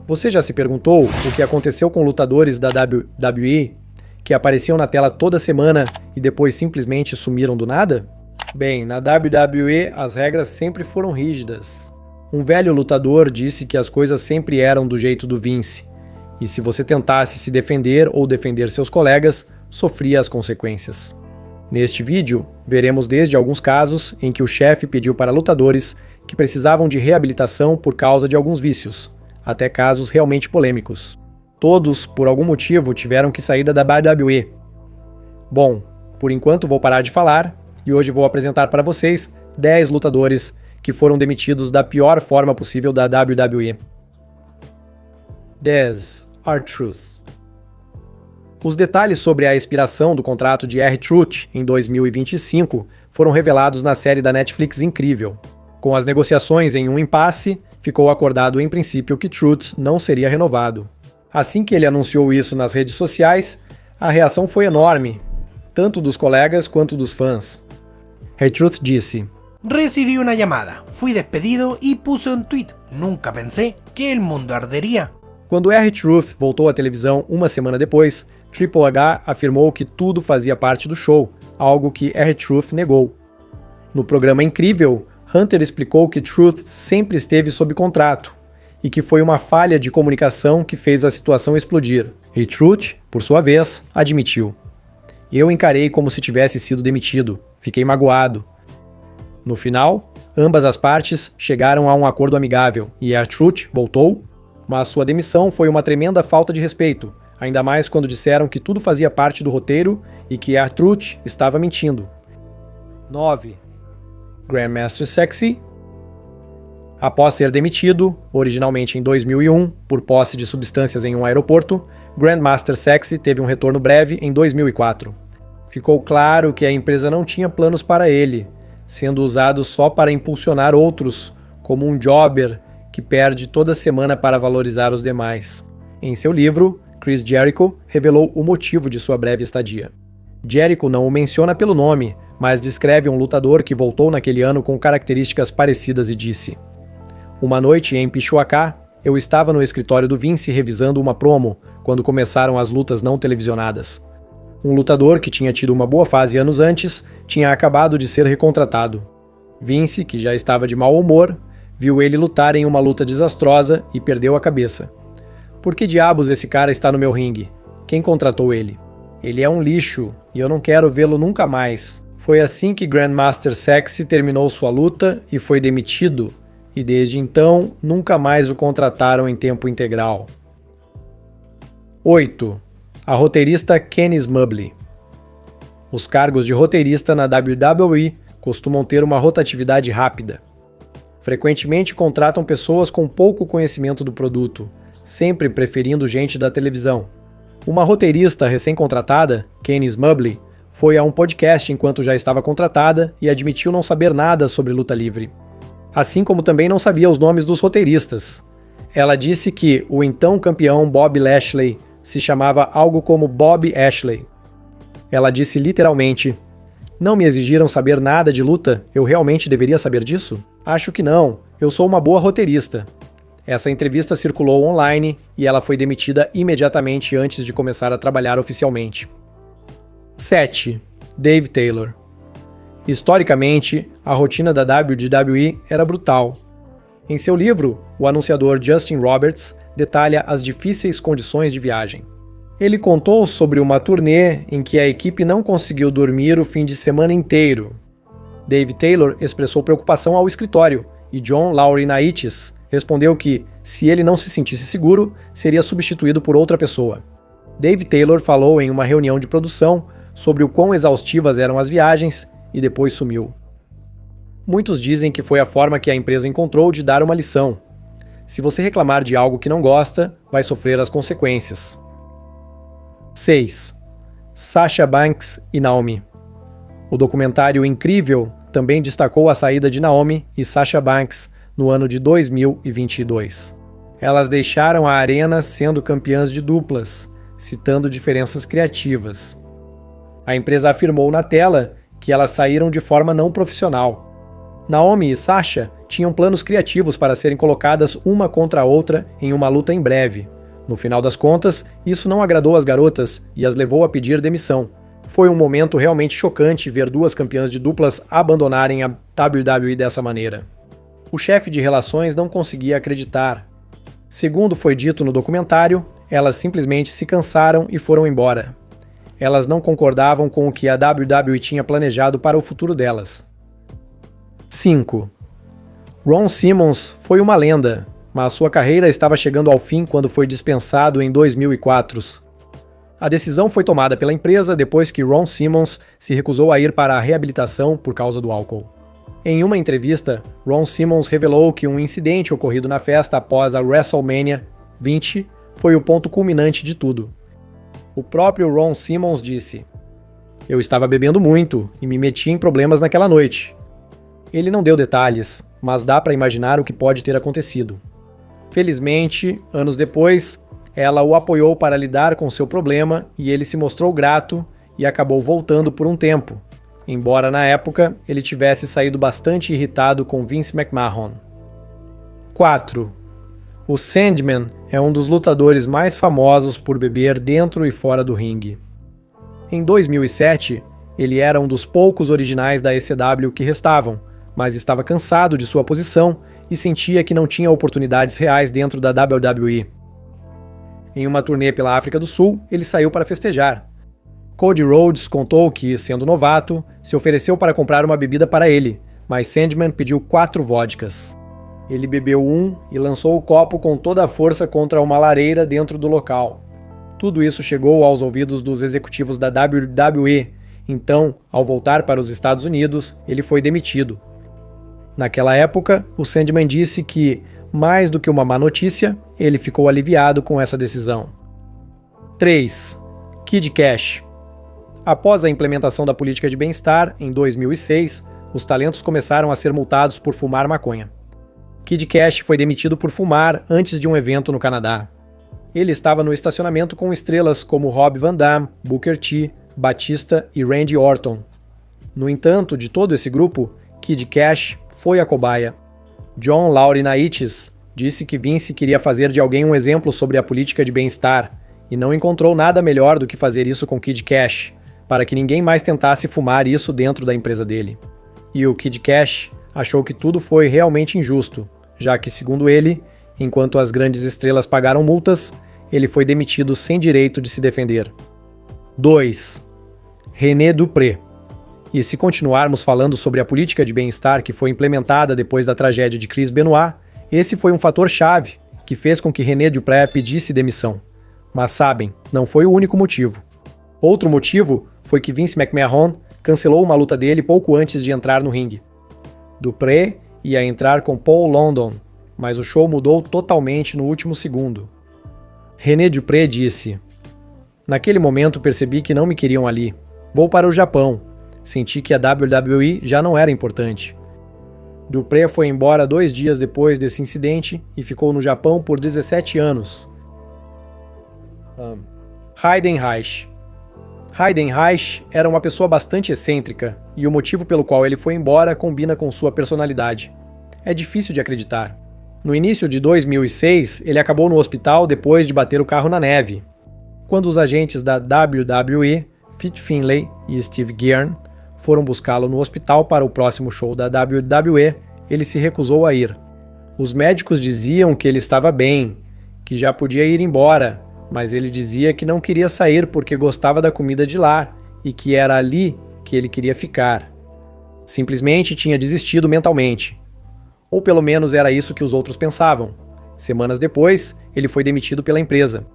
Você já se perguntou o que aconteceu com lutadores da WWE que apareciam na tela toda semana e depois simplesmente sumiram do nada? Bem, na WWE as regras sempre foram rígidas. Um velho lutador disse que as coisas sempre eram do jeito do Vince, e se você tentasse se defender ou defender seus colegas, sofria as consequências. Neste vídeo, veremos desde alguns casos em que o chefe pediu para lutadores que precisavam de reabilitação por causa de alguns vícios, até casos realmente polêmicos. Todos, por algum motivo, tiveram que sair da WWE. Bom, por enquanto vou parar de falar e hoje vou apresentar para vocês 10 lutadores que foram demitidos da pior forma possível da WWE. 10. R-Truth. Os detalhes sobre a expiração do contrato de R-Truth em 2025 foram revelados na série da Netflix Incrível. Com as negociações em um impasse, ficou acordado em princípio que Truth não seria renovado. Assim que ele anunciou isso nas redes sociais, a reação foi enorme, tanto dos colegas quanto dos fãs. R-Truth disse: Recibí una llamada, fui despedido y puse un tweet. Nunca pensé que el mundo ardería. Quando R-Truth voltou à televisão uma semana depois, Triple H afirmou que tudo fazia parte do show, algo que R-Truth negou. No programa Incrível, Hunter explicou que Truth sempre esteve sob contrato e que foi uma falha de comunicação que fez a situação explodir. E Truth, por sua vez, admitiu: Eu encarei como se tivesse sido demitido, fiquei magoado. No final, ambas as partes chegaram a um acordo amigável e R-Truth voltou, mas sua demissão foi uma tremenda falta de respeito, ainda mais quando disseram que tudo fazia parte do roteiro e que R-Truth estava mentindo. 9. Grandmaster Sexay. Após ser demitido, originalmente em 2001, por posse de substâncias em um aeroporto, Grandmaster Sexay teve um retorno breve em 2004. Ficou claro que a empresa não tinha planos para ele, sendo usado só para impulsionar outros, como um jobber que perde toda semana para valorizar os demais. Em seu livro, Chris Jericho revelou o motivo de sua breve estadia. Jericho não o menciona pelo nome, mas descreve um lutador que voltou naquele ano com características parecidas e disse: Uma noite em Pichuacá, eu estava no escritório do Vince revisando uma promo quando começaram as lutas não televisionadas. Um lutador que tinha tido uma boa fase anos antes tinha acabado de ser recontratado. Vince, que já estava de mau humor, viu ele lutar em uma luta desastrosa e perdeu a cabeça. Por que diabos esse cara está no meu ringue? Quem contratou ele? Ele é um lixo e eu não quero vê-lo nunca mais. Foi assim que Grandmaster Sexay terminou sua luta e foi demitido, e desde então nunca mais o contrataram em tempo integral. 8. A roteirista Kenny Smubly. Os cargos de roteirista na WWE costumam ter uma rotatividade rápida. Frequentemente contratam pessoas com pouco conhecimento do produto, sempre preferindo gente da televisão. Uma roteirista recém-contratada, Kenny Smubly, foi a um podcast enquanto já estava contratada e admitiu não saber nada sobre luta livre. Assim como também não sabia os nomes dos roteiristas. Ela disse que o então campeão Bob Lashley se chamava algo como Bob Ashley. Ela disse literalmente: Não me exigiram saber nada de luta, eu realmente deveria saber disso? Acho que não, eu sou uma boa roteirista. Essa entrevista circulou online e ela foi demitida imediatamente antes de começar a trabalhar oficialmente. 7. Dave Taylor. Historicamente, a rotina da WWE era brutal. Em seu livro, o anunciador Justin Roberts detalha as difíceis condições de viagem. Ele contou sobre uma turnê em que a equipe não conseguiu dormir o fim de semana inteiro. Dave Taylor expressou preocupação ao escritório e John Laurinaitis respondeu que, se ele não se sentisse seguro, seria substituído por outra pessoa. Dave Taylor falou em uma reunião de produção sobre o quão exaustivas eram as viagens e depois sumiu. Muitos dizem que foi a forma que a empresa encontrou de dar uma lição. Se você reclamar de algo que não gosta, vai sofrer as consequências. 6. Sasha Banks e Naomi. O documentário Incrível também destacou a saída de Naomi e Sasha Banks no ano de 2022. Elas deixaram a arena sendo campeãs de duplas, citando diferenças criativas. A empresa afirmou na tela que elas saíram de forma não profissional. Naomi e Sasha tinham planos criativos para serem colocadas uma contra a outra em uma luta em breve. No final das contas, isso não agradou as garotas e as levou a pedir demissão. Foi um momento realmente chocante ver duas campeãs de duplas abandonarem a WWE dessa maneira. O chefe de relações não conseguia acreditar. Segundo foi dito no documentário, elas simplesmente se cansaram e foram embora. Elas não concordavam com o que a WWE tinha planejado para o futuro delas. 5. Ron Simmons foi uma lenda, mas sua carreira estava chegando ao fim quando foi dispensado em 2004. A decisão foi tomada pela empresa depois que Ron Simmons se recusou a ir para a reabilitação por causa do álcool. Em uma entrevista, Ron Simmons revelou que um incidente ocorrido na festa após a WrestleMania 20 foi o ponto culminante de tudo. O próprio Ron Simmons disse: "Eu estava bebendo muito e me meti em problemas naquela noite." Ele não deu detalhes, mas dá para imaginar o que pode ter acontecido. Felizmente, anos depois, ela o apoiou para lidar com seu problema e ele se mostrou grato e acabou voltando por um tempo, embora na época ele tivesse saído bastante irritado com Vince McMahon. 4. O Sandman é um dos lutadores mais famosos por beber dentro e fora do ringue. Em 2007, ele era um dos poucos originais da ECW que restavam, mas estava cansado de sua posição e sentia que não tinha oportunidades reais dentro da WWE. Em uma turnê pela África do Sul, ele saiu para festejar. Cody Rhodes contou que, sendo novato, se ofereceu para comprar uma bebida para ele, mas Sandman pediu 4 vodkas. Ele bebeu um e lançou o copo com toda a força contra uma lareira dentro do local. Tudo isso chegou aos ouvidos dos executivos da WWE, então, ao voltar para os Estados Unidos, ele foi demitido. Naquela época, o Sandman disse que, mais do que uma má notícia, ele ficou aliviado com essa decisão. 3. Kid Cash. Após a implementação da política de bem-estar, em 2006, os talentos começaram a ser multados por fumar maconha. Kid Cash foi demitido por fumar antes de um evento no Canadá. Ele estava no estacionamento com estrelas como Rob Van Dam, Booker T, Batista e Randy Orton. No entanto, de todo esse grupo, Kid Cash foi a cobaia. John Laurinaitis disse que Vince queria fazer de alguém um exemplo sobre a política de bem-estar e não encontrou nada melhor do que fazer isso com Kid Cash, para que ninguém mais tentasse fumar isso dentro da empresa dele. E o Kid Cash achou que tudo foi realmente injusto, já que, segundo ele, enquanto as grandes estrelas pagaram multas, ele foi demitido sem direito de se defender. 2. René Dupré. E se continuarmos falando sobre a política de bem-estar que foi implementada depois da tragédia de Chris Benoit, esse foi um fator-chave que fez com que René Dupré pedisse demissão. Mas sabem, não foi o único motivo. Outro motivo foi que Vince McMahon cancelou uma luta dele pouco antes de entrar no ringue. Dupré ia entrar com Paul London, mas o show mudou totalmente no último segundo. René Dupré disse: "Naquele momento percebi que não me queriam ali. Vou para o Japão. Senti que a WWE já não era importante." Dupré foi embora 2 dias depois desse incidente e ficou no Japão por 17 anos. Hayden Reich. Hayden Reich era uma pessoa bastante excêntrica, e o motivo pelo qual ele foi embora combina com sua personalidade. É difícil de acreditar. No início de 2006, ele acabou no hospital depois de bater o carro na neve. Quando os agentes da WWE, Fit Finlay e Steve Guerin, foram buscá-lo no hospital para o próximo show da WWE, ele se recusou a ir. Os médicos diziam que ele estava bem, que já podia ir embora, mas ele dizia que não queria sair porque gostava da comida de lá e que era ali que ele queria ficar. Simplesmente tinha desistido mentalmente. Ou pelo menos era isso que os outros pensavam. Semanas depois, ele foi demitido pela empresa.